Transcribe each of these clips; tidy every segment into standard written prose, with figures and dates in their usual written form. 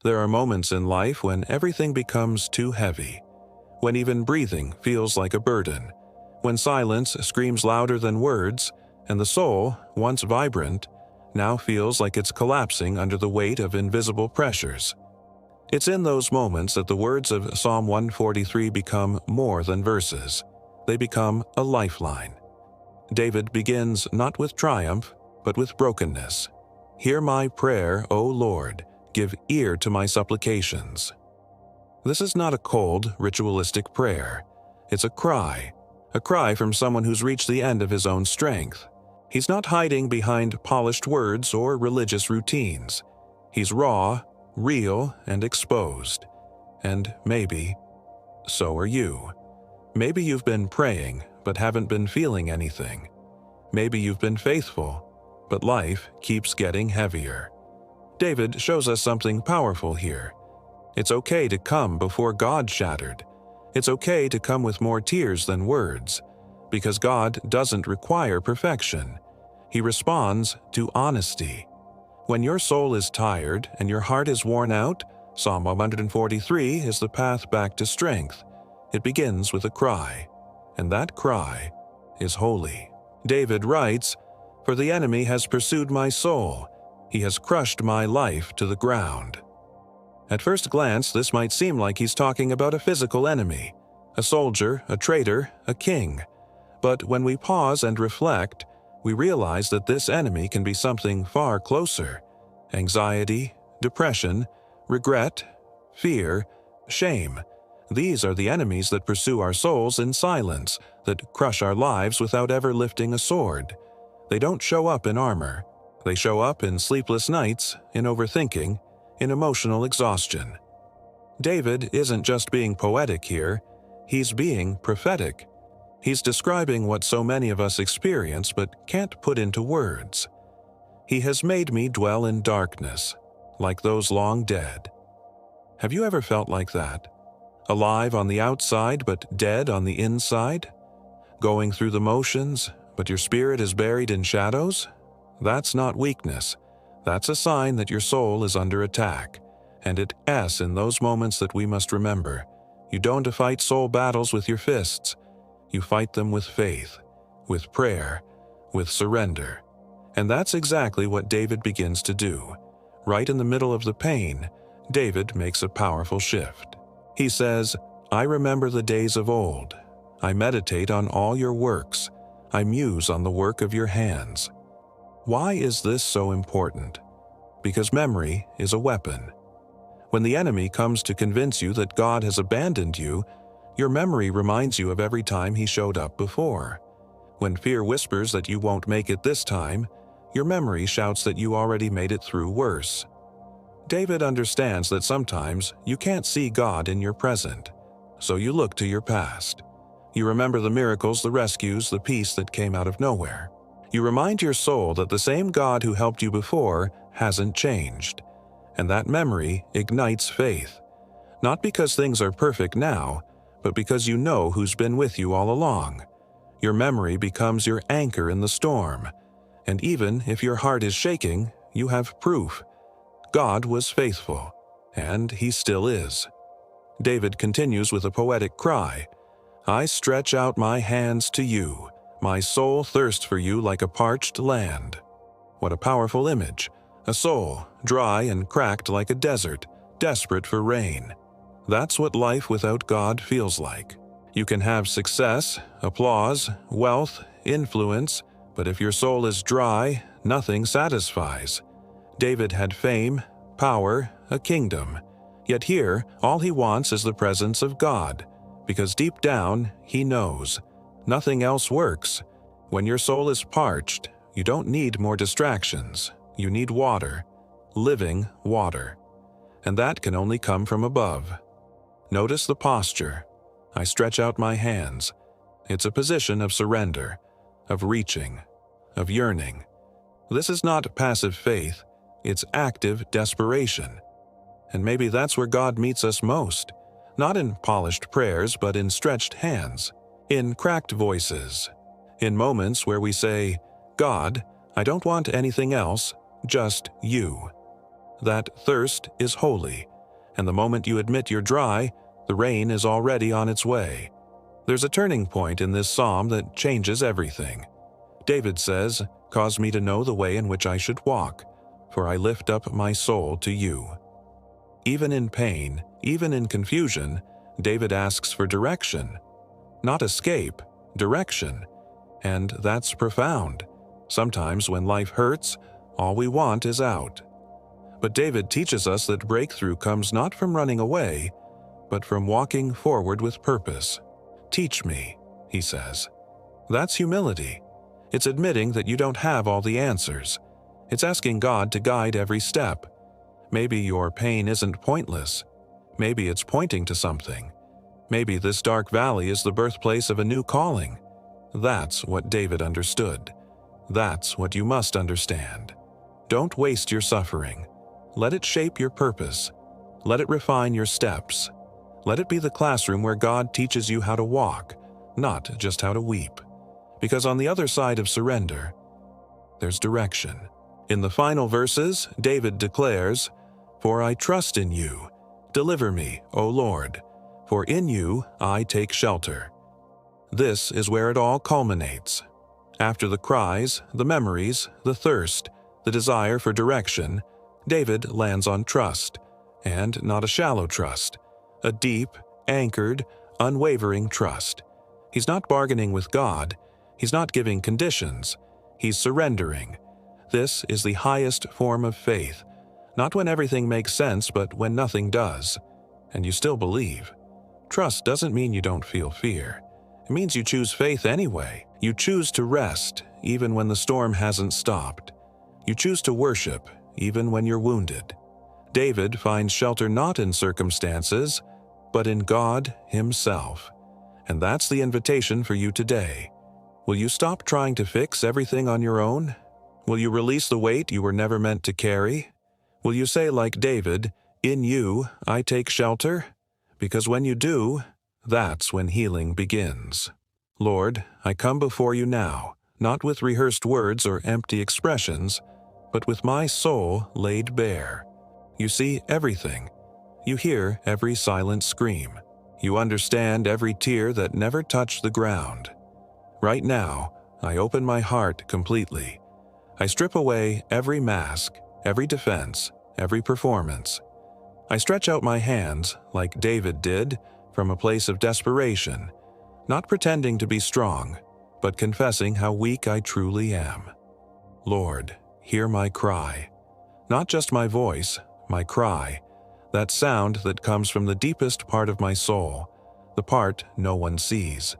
There are moments in life when everything becomes too heavy, when even breathing feels like a burden, when silence screams louder than words, and the soul, once vibrant, now feels like it's collapsing under the weight of invisible pressures. It's in those moments that the words of Psalm 143 become more than verses. They become a lifeline. David begins not with triumph, but with brokenness. "Hear my prayer, O Lord. Give ear to my supplications." This is not a cold, ritualistic prayer. It's a cry from someone who's reached the end of his own strength. He's not hiding behind polished words or religious routines. He's raw, real, and exposed. And maybe, so are you. Maybe you've been praying, but haven't been feeling anything. Maybe you've been faithful, but life keeps getting heavier. David shows us something powerful here. It's okay to come before God shattered. It's okay to come with more tears than words, because God doesn't require perfection. He responds to honesty. When your soul is tired and your heart is worn out, Psalm 143 is the path back to strength. It begins with a cry, and that cry is holy. David writes, "For the enemy has pursued my soul. He has crushed my life to the ground." At first glance, this might seem like he's talking about a physical enemy, a soldier, a traitor, a king. But when we pause and reflect, we realize that this enemy can be something far closer: anxiety, depression, regret, fear, shame. These are the enemies that pursue our souls in silence, that crush our lives without ever lifting a sword. They don't show up in armor. They show up in sleepless nights, in overthinking, in emotional exhaustion. David isn't just being poetic here, he's being prophetic. He's describing what so many of us experience but can't put into words. "He has made me dwell in darkness, like those long dead." Have you ever felt like that? Alive on the outside but dead on the inside? Going through the motions, but your spirit is buried in shadows? That's not weakness. That's a sign that your soul is under attack. And it's in those moments that we must remember. You don't fight soul battles with your fists. You fight them with faith, with prayer, with surrender. And that's exactly what David begins to do. Right in the middle of the pain, David makes a powerful shift. He says, "I remember the days of old. I meditate on all your works. I muse on the work of your hands." Why is this so important? Because memory is a weapon. When the enemy comes to convince you that God has abandoned you, your memory reminds you of every time he showed up before. When fear whispers that you won't make it this time, your memory shouts that you already made it through worse. David understands that sometimes you can't see God in your present, so you look to your past. You remember the miracles, the rescues, the peace that came out of nowhere. You remind your soul that the same God who helped you before hasn't changed, and that memory ignites faith. Not because things are perfect now, but because you know who's been with you all along. Your memory becomes your anchor in the storm, and even if your heart is shaking, you have proof. God was faithful, and he still is. David continues with a poetic cry, "I stretch out my hands to you. My soul thirsts for you like a parched land." What a powerful image. A soul, dry and cracked like a desert, desperate for rain. That's what life without God feels like. You can have success, applause, wealth, influence, but if your soul is dry, nothing satisfies. David had fame, power, a kingdom. Yet here, all he wants is the presence of God, because deep down, he knows nothing else works. When your soul is parched, you don't need more distractions. You need water, living water. And that can only come from above. Notice the posture. I stretch out my hands. It's a position of surrender, of reaching, of yearning. This is not passive faith, it's active desperation. And maybe that's where God meets us most, not in polished prayers, but in stretched hands, in cracked voices, in moments where we say, "God, I don't want anything else, just you." That thirst is holy, and the moment you admit you're dry, the rain is already on its way. There's a turning point in this psalm that changes everything. David says, "Cause me to know the way in which I should walk, for I lift up my soul to you." Even in pain, even in confusion, David asks for direction. Not escape, direction. And that's profound. Sometimes when life hurts, all we want is out. But David teaches us that breakthrough comes not from running away, but from walking forward with purpose. "Teach me," he says. That's humility. It's admitting that you don't have all the answers. It's asking God to guide every step. Maybe your pain isn't pointless. Maybe it's pointing to something. Maybe this dark valley is the birthplace of a new calling. That's what David understood. That's what you must understand. Don't waste your suffering. Let it shape your purpose. Let it refine your steps. Let it be the classroom where God teaches you how to walk, not just how to weep. Because on the other side of surrender, there's direction. In the final verses, David declares, "For I trust in you. Deliver me, O Lord, for in you I take shelter." This is where it all culminates. After the cries, the memories, the thirst, the desire for direction, David lands on trust, and not a shallow trust, a deep, anchored, unwavering trust. He's not bargaining with God. He's not giving conditions. He's surrendering. This is the highest form of faith, not when everything makes sense, but when nothing does, and you still believe. Trust doesn't mean you don't feel fear. It means you choose faith anyway. You choose to rest, even when the storm hasn't stopped. You choose to worship, even when you're wounded. David finds shelter not in circumstances, but in God Himself. And that's the invitation for you today. Will you stop trying to fix everything on your own? Will you release the weight you were never meant to carry? Will you say like David, "In you I take shelter"? Because when you do, that's when healing begins. Lord, I come before you now, not with rehearsed words or empty expressions, but with my soul laid bare. You see everything. You hear every silent scream. You understand every tear that never touched the ground. Right now, I open my heart completely. I strip away every mask, every defense, every performance. I stretch out my hands, like David did, from a place of desperation, not pretending to be strong, but confessing how weak I truly am. Lord, hear my cry. Not just my voice, my cry, that sound that comes from the deepest part of my soul, the part no one sees,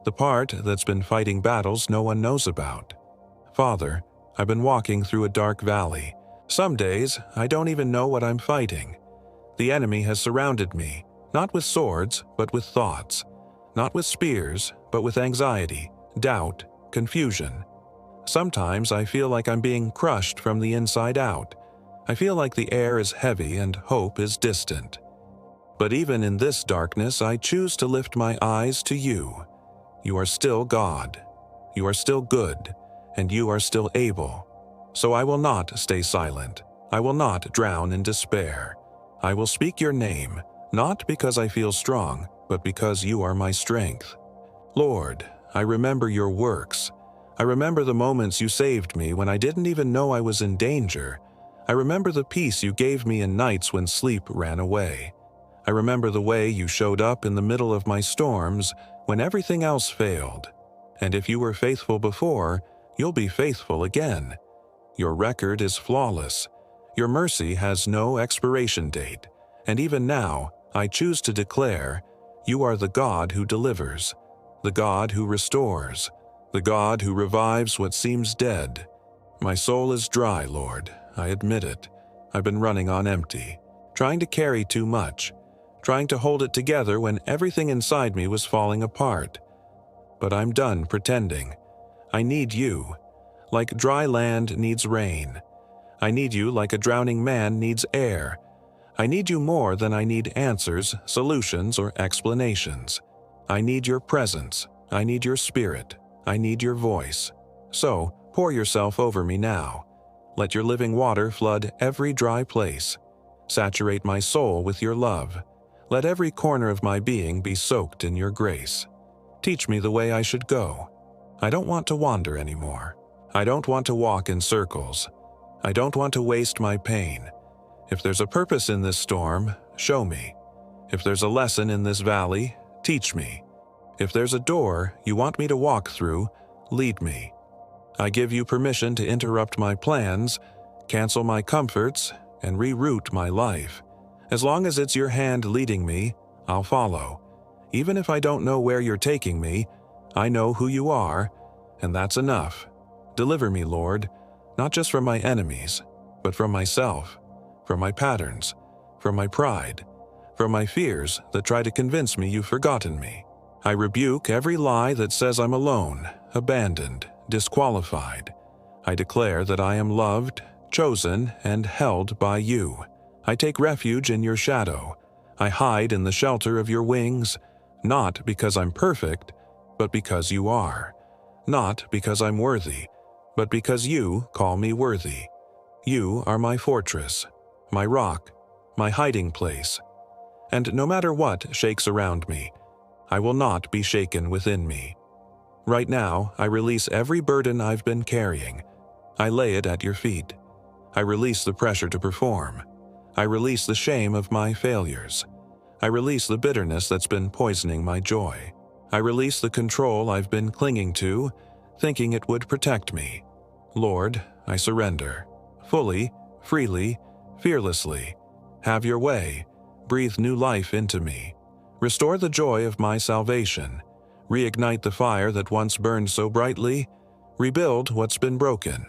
the part that's been fighting battles no one knows about. Father, I've been walking through a dark valley. Some days, I don't even know what I'm fighting. The enemy has surrounded me, not with swords, but with thoughts. Not with spears, but with anxiety, doubt, confusion. Sometimes I feel like I'm being crushed from the inside out. I feel like the air is heavy and hope is distant. But even in this darkness, I choose to lift my eyes to you. You are still God. You are still good, and you are still able. So I will not stay silent. I will not drown in despair. I will speak your name, not because I feel strong, but because you are my strength. Lord, I remember your works. I remember the moments you saved me when I didn't even know I was in danger. I remember the peace you gave me in nights when sleep ran away. I remember the way you showed up in the middle of my storms when everything else failed. And if you were faithful before, you'll be faithful again. Your record is flawless. Your mercy has no expiration date. And even now, I choose to declare, you are the God who delivers, the God who restores, the God who revives what seems dead. My soul is dry, Lord. I admit it. I've been running on empty, trying to carry too much, trying to hold it together when everything inside me was falling apart. But I'm done pretending. I need you. Like dry land needs rain. I need you like a drowning man needs air. I need you more than I need answers, solutions, or explanations. I need your presence. I need your spirit. I need your voice. So, pour yourself over me now. Let your living water flood every dry place. Saturate my soul with your love. Let every corner of my being be soaked in your grace. Teach me the way I should go. I don't want to wander anymore. I don't want to walk in circles. I don't want to waste my pain. If there's a purpose in this storm, show me. If there's a lesson in this valley, teach me. If there's a door you want me to walk through, lead me. I give you permission to interrupt my plans, cancel my comforts, and reroute my life. As long as it's your hand leading me, I'll follow. Even if I don't know where you're taking me, I know who you are, and that's enough. Deliver me, Lord, not just from my enemies, but from myself, from my patterns, from my pride, from my fears that try to convince me you've forgotten me. I rebuke every lie that says I'm alone, abandoned, disqualified. I declare that I am loved, chosen, and held by you. I take refuge in your shadow. I hide in the shelter of your wings, not because I'm perfect, but because you are. Not because I'm worthy, but because you call me worthy. You are my fortress, my rock, my hiding place. And no matter what shakes around me, I will not be shaken within me. Right now, I release every burden I've been carrying. I lay it at your feet. I release the pressure to perform. I release the shame of my failures. I release the bitterness that's been poisoning my joy. I release the control I've been clinging to, thinking it would protect me. Lord, I surrender. Fully, freely, fearlessly. Have your way. Breathe new life into me. Restore the joy of my salvation. Reignite the fire that once burned so brightly. Rebuild what's been broken.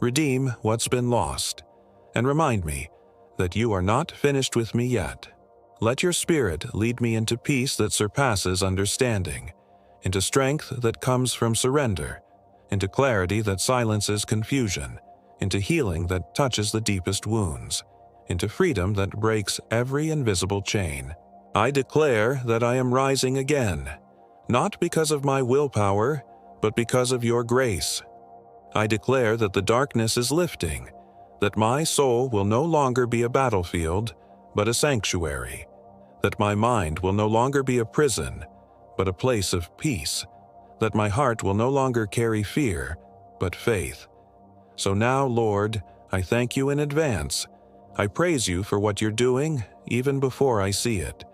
Redeem what's been lost. And remind me that you are not finished with me yet. Let your Spirit lead me into peace that surpasses understanding, into strength that comes from surrender, into clarity that silences confusion, into healing that touches the deepest wounds, into freedom that breaks every invisible chain. I declare that I am rising again, not because of my willpower, but because of your grace. I declare that the darkness is lifting, that my soul will no longer be a battlefield, but a sanctuary, that my mind will no longer be a prison, but a place of peace, that my heart will no longer carry fear, but faith. So now, Lord, I thank you in advance. I praise you for what you're doing, even before I see it.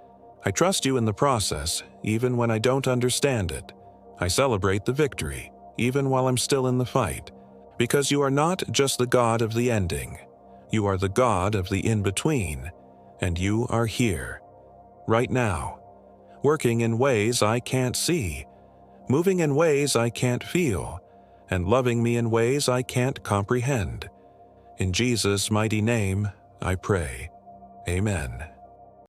I trust you in the process, even when I don't understand it. I celebrate the victory, even while I'm still in the fight, because you are not just the God of the ending. You are the God of the in-between, and you are here, right now, working in ways I can't see, moving in ways I can't feel, and loving me in ways I can't comprehend. In Jesus' mighty name, I pray. Amen.